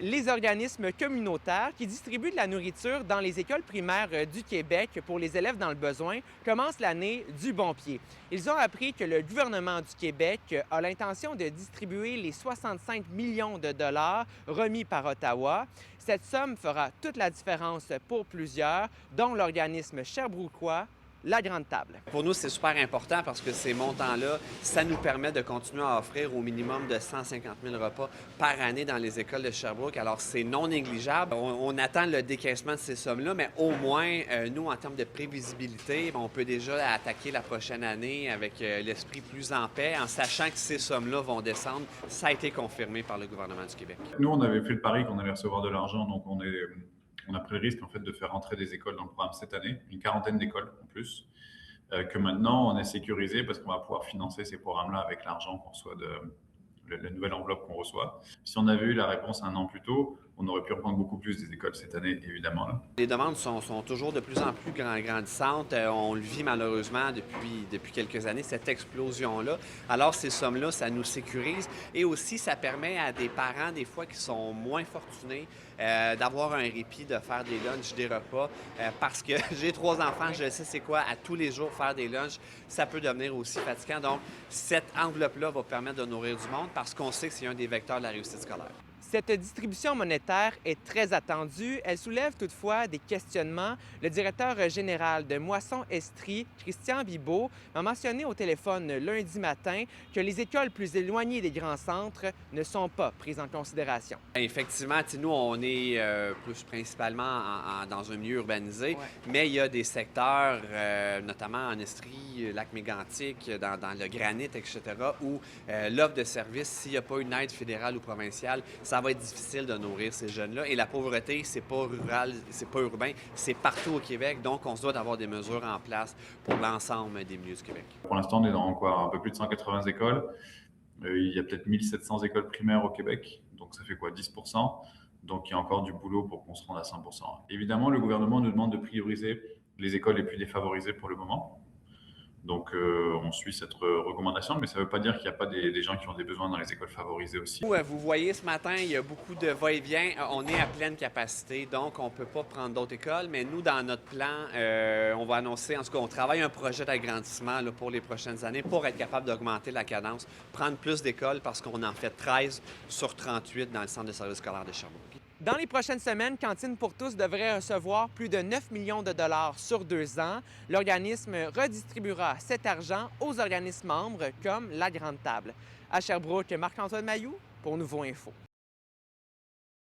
les organismes communautaires qui distribuent de la nourriture dans les écoles primaires du Québec pour les élèves dans le besoin commencent l'année du bon pied. Ils ont appris que le gouvernement du Québec a l'intention de distribuer les 65 millions de dollars remis par Ottawa. Cette somme fera toute la différence pour plusieurs, dont l'organisme sherbrookeois La Grande Table. Pour nous, c'est super important parce que ces montants-là, ça nous permet de continuer à offrir au minimum de 150 000 repas par année dans les écoles de Sherbrooke. Alors, c'est non négligeable. On attend le décaissement de ces sommes-là, mais au moins, nous, en termes de prévisibilité, on peut déjà attaquer la prochaine année avec l'esprit plus en paix, en sachant que ces sommes-là vont descendre. Ça a été confirmé par le gouvernement du Québec. Nous, on avait fait le pari qu'on allait recevoir de l'argent, donc on a pris le risque en fait de faire entrer des écoles dans le programme cette année, une quarantaine d'écoles en plus, que maintenant on est sécurisé parce qu'on va pouvoir financer ces programmes-là avec l'argent qu'on reçoit la nouvelle enveloppe qu'on reçoit. Si on avait eu la réponse un an plus tôt, on aurait pu reprendre beaucoup plus des écoles cette année, évidemment. Là. Les demandes sont toujours de plus en plus grandissantes. On le vit malheureusement depuis quelques années, cette explosion-là. Alors, ces sommes-là, ça nous sécurise et aussi, ça permet à des parents, des fois, qui sont moins fortunés, d'avoir un répit, de faire des lunchs, des repas. Parce que j'ai 3 enfants, je sais c'est quoi, à tous les jours faire des lunchs, ça peut devenir aussi fatigant. Donc, cette enveloppe-là va permettre de nourrir du monde parce qu'on sait que c'est un des vecteurs de la réussite scolaire. Cette distribution monétaire est très attendue. Elle soulève toutefois des questionnements. Le directeur général de Moisson Estrie, Christian Bibeau, a mentionné au téléphone lundi matin que les écoles plus éloignées des grands centres ne sont pas prises en considération. Effectivement, nous, on est plus principalement dans un milieu urbanisé, mais il y a des secteurs, notamment en Estrie, Lac-Mégantic, dans le granit, etc., où l'offre de services, s'il n'y a pas une aide fédérale ou provinciale, ça va être difficile de nourrir ces jeunes-là. Et la pauvreté, c'est pas rural, c'est pas urbain, c'est partout au Québec. Donc, on se doit d'avoir des mesures en place pour l'ensemble des milieux du Québec. Pour l'instant, on est dans quoi, un peu plus de 180 écoles. Il y a peut-être 1700 écoles primaires au Québec. Donc, ça fait quoi, 10%? Donc, il y a encore du boulot pour qu'on se rende à 100%. Évidemment, le gouvernement nous demande de prioriser les écoles les plus défavorisées pour le moment. Donc, on suit cette recommandation, mais ça ne veut pas dire qu'il n'y a pas des gens qui ont des besoins dans les écoles favorisées aussi. Vous voyez, ce matin, il y a beaucoup de va-et-vient. On est à pleine capacité, donc on ne peut pas prendre d'autres écoles. Mais nous, dans notre plan, on va annoncer, en tout cas, on travaille un projet d'agrandissement là, pour les prochaines années pour être capable d'augmenter la cadence, prendre plus d'écoles parce qu'on en fait 13 sur 38 dans le centre de services scolaires de Sherbrooke. Dans les prochaines semaines, Cantine pour tous devrait recevoir plus de 9 millions de dollars sur 2 ans. L'organisme redistribuera cet argent aux organismes membres comme La Grande Table. À Sherbrooke, Marc-Antoine Mailloux pour Nouveau Info.